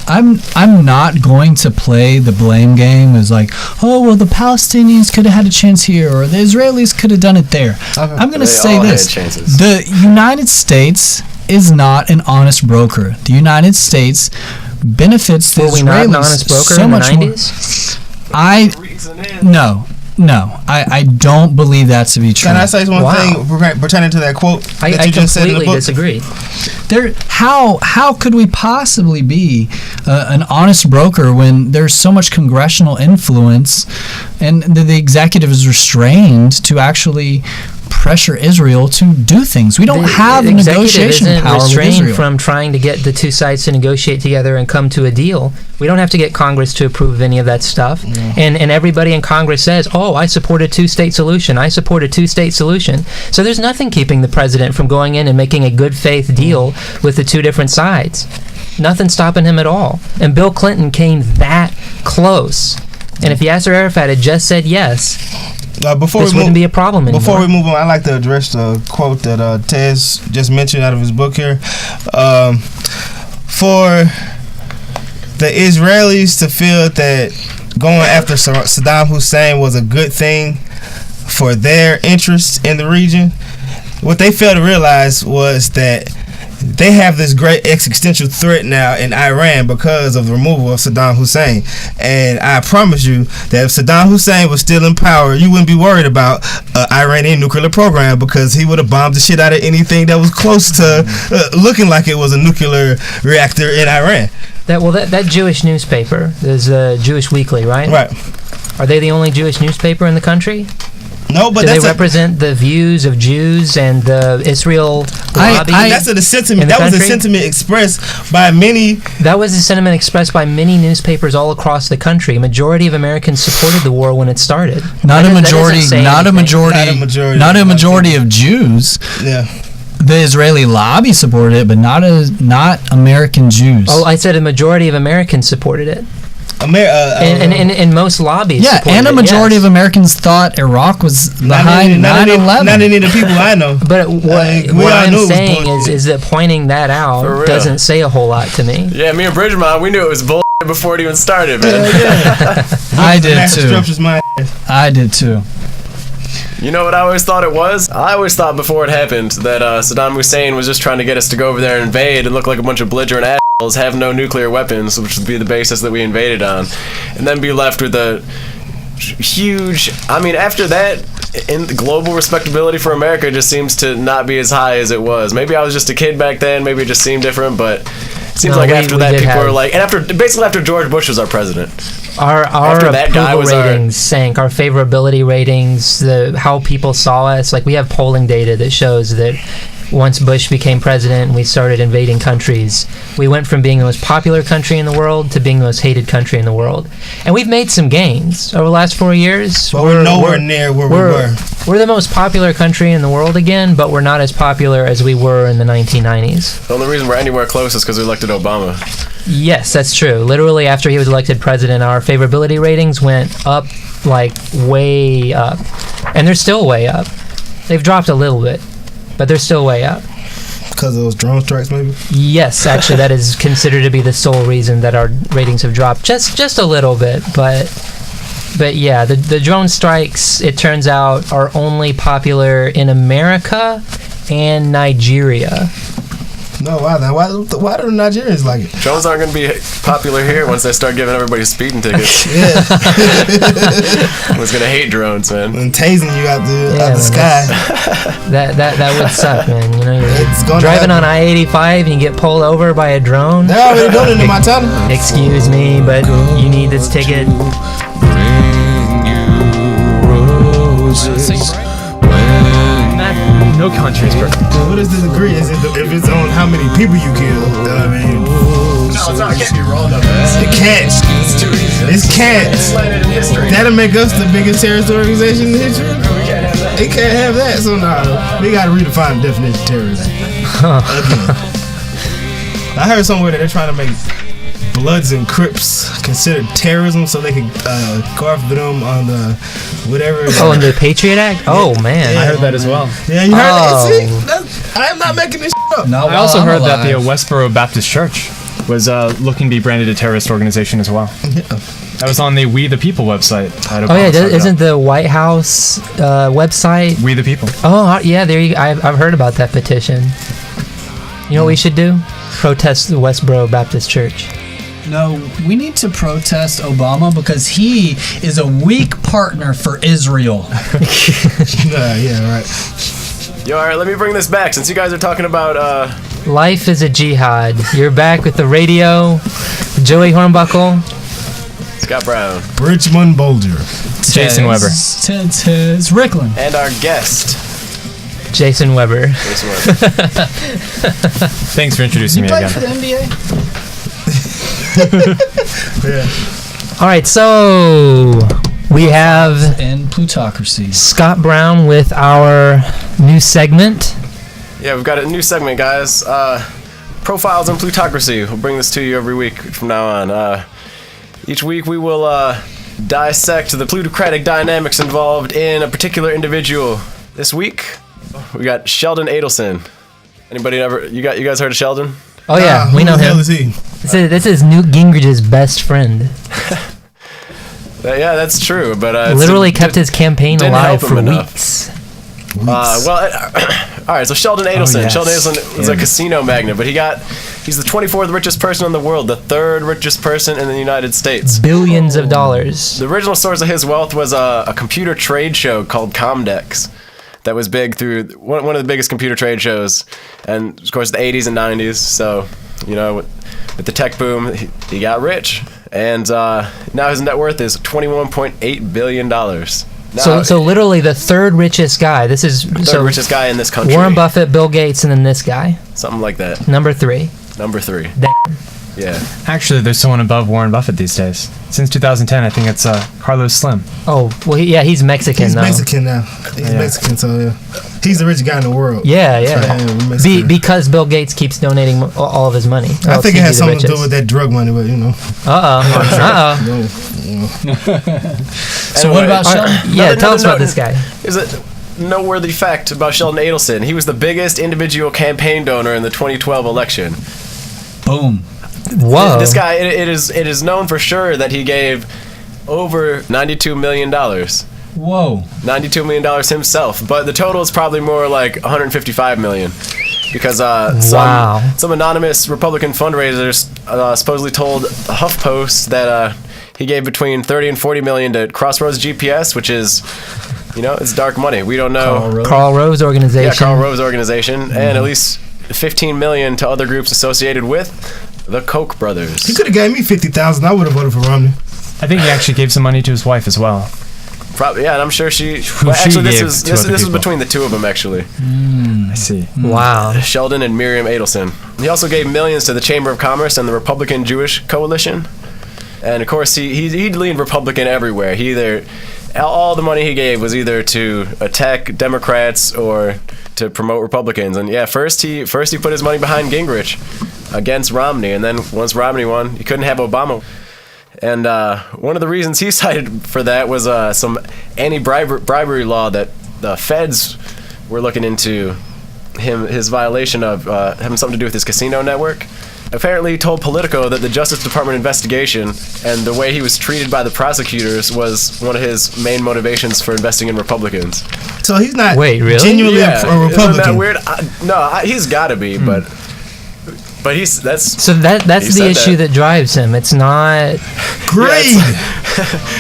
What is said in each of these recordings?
I'm not going to play the blame game as like, oh well, the Palestinians could have had a chance here, or the Israelis could have done it there. I'm going to say this: the United States is not an honest broker. The United States benefits the Israelis not an honest broker so in the much 90s? more. No, I don't believe that to be true. Can I say one thing pertaining to that quote that you just said in the book? I completely disagree. How could we possibly be an honest broker when there's so much congressional influence and the executive is restrained to actually pressure Israel to do things? We don't have negotiation power with Israel. From trying to get the two sides to negotiate together and come to a deal. We don't have to get Congress to approve of any of that stuff. Yeah. And everybody in Congress says, oh, I support a two-state solution. I support a two-state solution. So there's nothing keeping the president from going in and making a good faith deal with the two different sides. Nothing stopping him at all. And Bill Clinton came that close. And if Yasser Arafat had just said yes, this wouldn't be a problem anymore. Before we move on, I'd like to address the quote that Tez just mentioned out of his book here. For the Israelis to feel that going after Saddam Hussein was a good thing for their interests in the region, what they failed to realize was that they have this great existential threat now in Iran because of the removal of Saddam Hussein. And I promise you that if Saddam Hussein was still in power, you wouldn't be worried about Iranian nuclear program, because he would have bombed the shit out of anything that was close to looking like it was a nuclear reactor in Iran. That Jewish newspaper is a Jewish Weekly, right? Right. Are they the only Jewish newspaper in the country? No, but do they represent the views of Jews and the Israel lobby? That's the sentiment. That was a sentiment expressed by many. That was a sentiment expressed by many newspapers all across the country. A majority of Americans supported the war when it started. Not a majority of Jews. Yeah. The Israeli lobby supported it, but not American Jews. Oh, I said a majority of Americans supported it. And most lobbies. Yeah, and a majority of Americans thought Iraq was behind 9/11. Not any of the people I know. But what I'm saying is that pointing that out doesn't say a whole lot to me. Yeah, me and Bridgemont, we knew it was bull before it even started, man. I did too. You know what I always thought it was? I always thought before it happened that Saddam Hussein was just trying to get us to go over there and invade and look like a bunch of belligerent assholes, have no nuclear weapons, which would be the basis that we invaded on, and then be left with a huge... I mean, after that, in the global respectability for America just seems to not be as high as it was. Maybe I was just a kid back then, maybe it just seemed different, but it seems after that people were like... And after George Bush was our president. Our approval ratings sank. Our favorability ratings, how people saw us. Like, we have polling data that shows that once Bush became president and we started invading countries, we went from being the most popular country in the world to being the most hated country in the world. And we've made some gains over the last 4 years. But we're nowhere near where we were. We're the most popular country in the world again, but we're not as popular as we were in the 1990s. The only reason we're anywhere close is because we elected Obama. Yes, that's true. Literally, after he was elected president, our favorability ratings went up, like, way up. And they're still way up. They've dropped a little bit, but they're still way up. Because of those drone strikes, maybe? Yes, actually, that is considered to be the sole reason that our ratings have dropped. Just a little bit, but yeah, the drone strikes, it turns out, are only popular in America and Nigeria. No, why do the Nigerians like it? Drones aren't going to be popular here once they start giving everybody speeding tickets. Yeah. Everyone's going to hate drones, man. And tasing you out the sky. That would suck, man. You know, you're driving on I-85 and you get pulled over by a drone. They're already doing it in Montana. Excuse me, but you need this ticket. Bring you roses. No country is perfect. What is the degree? Is it if it's on how many people you kill? I mean, no, it can't be wrong though. It can't. It's too easy. It can't. That'll make us the biggest terrorist organization in history. We can't have that. It can't have that. So we gotta redefine the definition of terrorism. Again. I heard somewhere that they're trying to make Bloods and Crips considered terrorism, so they can go after them on the whatever. Oh, under the Patriot Act? Oh, man. I heard that as well. Yeah, you heard that? See? I am not making this shit up. No, I also heard that the Westboro Baptist Church was looking to be branded a terrorist organization as well. Yeah. That was on the We the People website. Oh yeah, isn't the White House website We the People? Oh yeah, there you. I've heard about that petition. You know what we should do? Protest the Westboro Baptist Church. No, we need to protest Obama because he is a weak partner for Israel. Yeah, right. Yo, all right, let me bring this back since you guys are talking about. Life is a jihad. You're back with the radio, Joey Hornbuckle, Scott Brown, Richmond Boulder, Jason Weber, Tez Ricklin, and our guest, Jason Weber. Jason Weber. Thanks for introducing me play again. for the NBA? Yeah. All right, so we have And Plutocracy. Scott Brown with our new segment. Yeah, we've got a new segment, guys. Profiles in Plutocracy. We'll bring this to you every week from now on. Each week we will dissect the plutocratic dynamics involved in a particular individual. This week, we got Sheldon Adelson. Anybody you guys heard of Sheldon? Oh yeah, we know Who the hell him. is he? This is Newt Gingrich's best friend. Yeah, that's true, but Literally kept his campaign didn't alive help him for enough. weeks. All right, so Sheldon Adelson. yes. Sheldon Adelson was a casino magnate, but he's the 24th richest person in the world, the third richest person in the United States. Billions of dollars. The original source of his wealth was a computer trade show called Comdex that was big through one of the biggest computer trade shows, and of course the 80s and 90s. So, with the tech boom, he got rich, and now his net worth is $21.8 billion. So literally the third richest guy. This is the third richest guy in this country. Warren Buffett, Bill Gates, and then this guy. Something like that. Number 3. Number 3. Damn. Yeah. Actually, there's someone above Warren Buffett these days. Since 2010, I think it's Carlos Slim. Oh, well, he's Mexican He's though. Mexican now. He's Mexican, so yeah. He's the richest guy in the world. Yeah. Because Bill Gates keeps donating all of his money. I think it has something to do with that drug money, but So what about Sheldon? Tell us about this guy. Is it noteworthy fact about Sheldon Adelson? He was the biggest individual campaign donor in the 2012 election. Boom. Whoa. This guy, it is known for sure that he gave over $92 million. Whoa. $92 million himself, but the total is probably more like $155 million. Because some anonymous Republican fundraisers supposedly told HuffPost that he gave between $30 and $40 million to Crossroads GPS, which is, it's dark money. We don't know. Karl Rove's organization. Yeah, Karl Rove's organization, and at least $15 million to other groups associated with the Koch brothers. He could have gave me $50,000. I would have voted for Romney. I think he actually gave some money to his wife as well. Probably, yeah, and I'm sure she. Who Well, actually, she this gave to other was people. between the two of them, actually. I see. Wow. Sheldon and Miriam Adelson. He also gave millions to the Chamber of Commerce and the Republican Jewish Coalition. And of course, he leaned Republican everywhere. All the money he gave was either to attack Democrats or to promote Republicans. And yeah, first he put his money behind Gingrich against Romney, and then once Romney won, he couldn't have Obama. And one of the reasons he cited for that was some anti-bribery law that the feds were looking into his violation of having something to do with his casino network. Apparently, he told Politico that the Justice Department investigation and the way he was treated by the prosecutors was one of his main motivations for investing in Republicans. So he's not genuinely a Republican. Isn't that weird? He's got to be, but that's the issue that drives him. It's not great.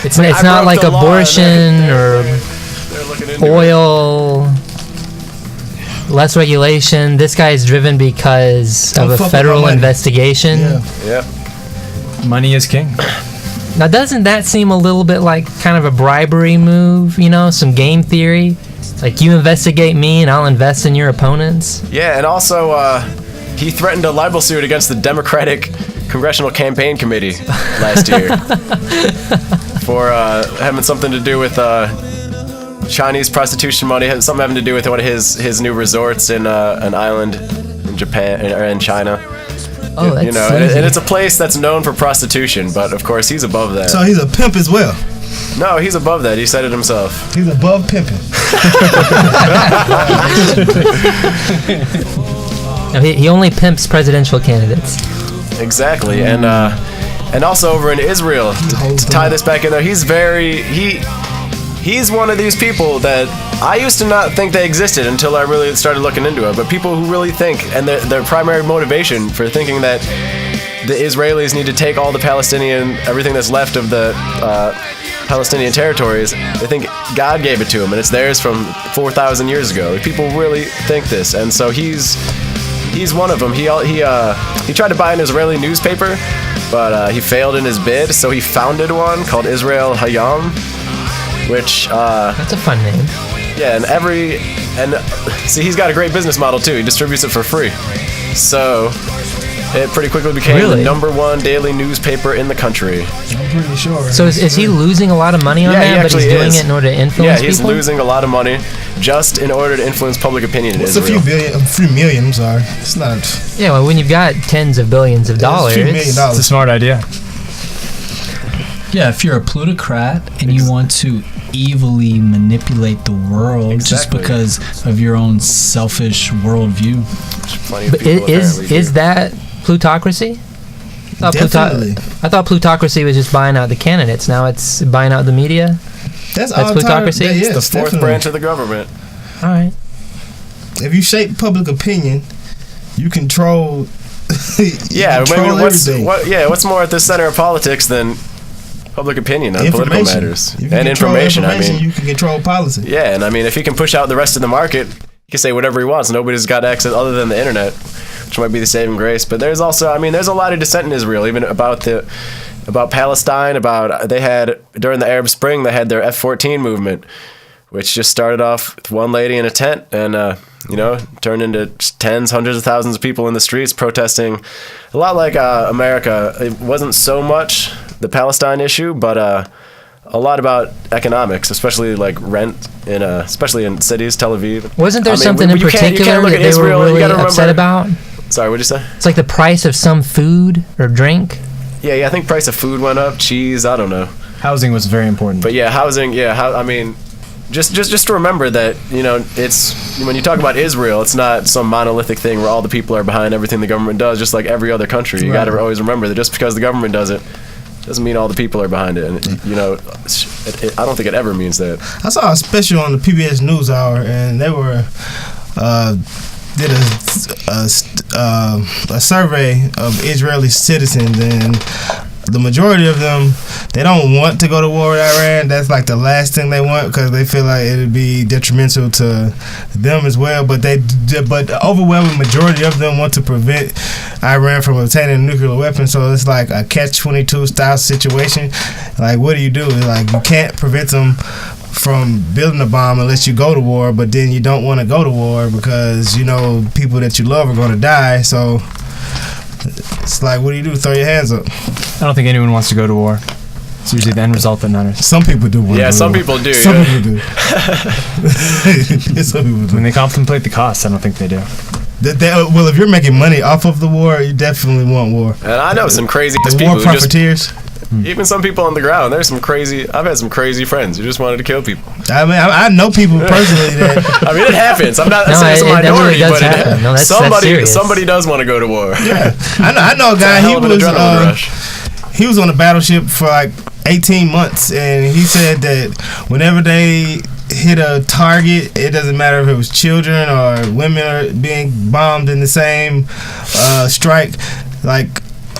It's not like abortion or oil. Less regulation. This guy is driven because of a federal investigation. Yeah. Money is king. Now, doesn't that seem a little bit like kind of a bribery move? Some game theory? Like, you investigate me and I'll invest in your opponents? Yeah, and also, he threatened a libel suit against the Democratic Congressional Campaign Committee last year for having something to do with Chinese prostitution money, something having to do with one of his new resorts in an island in Japan or in China. Oh, that's and it's a place that's known for prostitution, but of course he's above that. So he's a pimp as well. No, he's above that. He said it himself. He's above pimping. No, he only pimps presidential candidates. Exactly, and also over in Israel, to tie this back in there, he's one of these people that I used to not think they existed until I really started looking into it. But people who really think, and their primary motivation for thinking that the Israelis need to take all the everything that's left of the Palestinian territories, they think God gave it to them and it's theirs from 4,000 years ago. People really think this, and so he's one of them. He tried to buy an Israeli newspaper, but he failed in his bid, so he founded one called Israel Hayom, which that's a fun name. Yeah, and see, he's got a great business model too. He distributes it for free, so it pretty quickly became the #1 daily newspaper in the country. I'm pretty sure. So is he losing a lot of money on that, but he's doing it in order to influence people? Yeah, he's losing a lot of money just in order to influence public opinion in Israel. It's a few million, I'm sorry. It's not... Yeah, well, when you've got tens of billions of dollars... $1 million. It's a smart idea. Yeah, if you're a plutocrat and you want to evilly manipulate the world just because of your own selfish worldview. But is that plutocracy? Definitely. I thought plutocracy was just buying out the candidates. Now it's buying out the media. That's plutocracy. It's the fourth branch of the government. All right. If you shape public opinion, you control. What's more at the center of politics than public opinion on political matters and information? I mean, you can control policy. Yeah, and I mean, if he can push out the rest of the market, he can say whatever he wants. Nobody's got access other than the internet, which might be the saving grace. But there's also, there's a lot of dissent in Israel, even about Palestine. They had during the Arab Spring, they had their F-14 movement, which just started off with one lady in a tent and turned into tens, hundreds of thousands of people in the streets protesting. A lot like America. It wasn't so much the Palestine issue, but a lot about economics, especially like rent especially in cities, Tel Aviv. Wasn't there something in particular that they were really upset about? Sorry, what'd you say? It's like the price of some food or drink. Yeah, I think price of food went up. Cheese, I don't know. Housing was very important. But yeah, housing. Yeah, just to remember that it's when you talk about Israel, it's not some monolithic thing where all the people are behind everything the government does. Just like every other country, you got to always remember that just because the government does it doesn't mean all the people are behind it. And I don't think it ever means that. I saw a special on the PBS NewsHour, and they were did a survey of Israeli citizens, and the majority of them, they don't want to go to war with Iran. That's like the last thing they want because they feel like it would be detrimental to them as well. But the overwhelming majority of them want to prevent Iran from obtaining a nuclear weapon. So it's like a catch-22 style situation. Like, what do? Like, you can't prevent them from building a bomb unless you go to war, but then you don't want to go to war because people that you love are going to die. So it's like, what do? Throw your hands up. I don't think anyone wants to go to war. It's usually the end result that matters. Some people do. Some people do. Some people do. Some people do. When they contemplate the costs, I don't think they do. Well, if you're making money off of the war, you definitely want war. And I know some crazy people. War profiteers. Even some people on the ground. There's some crazy. I've had some crazy friends who just wanted to kill people. I know people personally that. It happens. I'm not saying it's a minority, really but somebody does want to go to war. Yeah, I know a guy. He was on a battleship for like 18 months, and he said that whenever they hit a target, it doesn't matter if it was children or women are being bombed in the same strike, like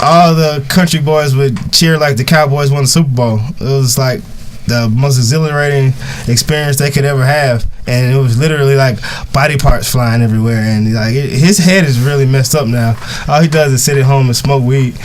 all the country boys would cheer like the Cowboys won the Super Bowl. It was like the most exhilarating experience they could ever have, and it was literally like body parts flying everywhere, and like his head is really messed up now. All he does is sit at home and smoke weed.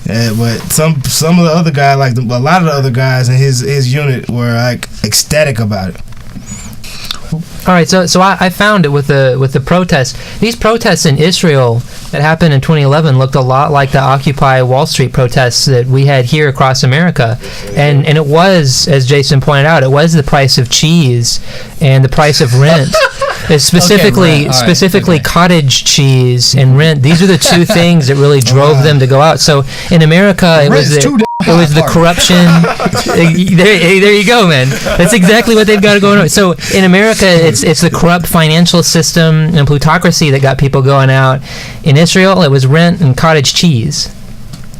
But some of the other guys, like a lot of the other guys in his unit, were like ecstatic about it. All right, so I found it with the protests. These protests in Israel that happened in 2011 looked a lot like the Occupy Wall Street protests that we had here across America, and it was, as Jason pointed out, it was the price of cheese and the price of rent. Specifically cottage cheese and rent. These are the two things that really drove them to go out. So in America, it was the corruption. There you go, man. That's exactly what they've got going on. So in America, it's the corrupt financial system and plutocracy that got people going out. In Israel, it was rent and cottage cheese.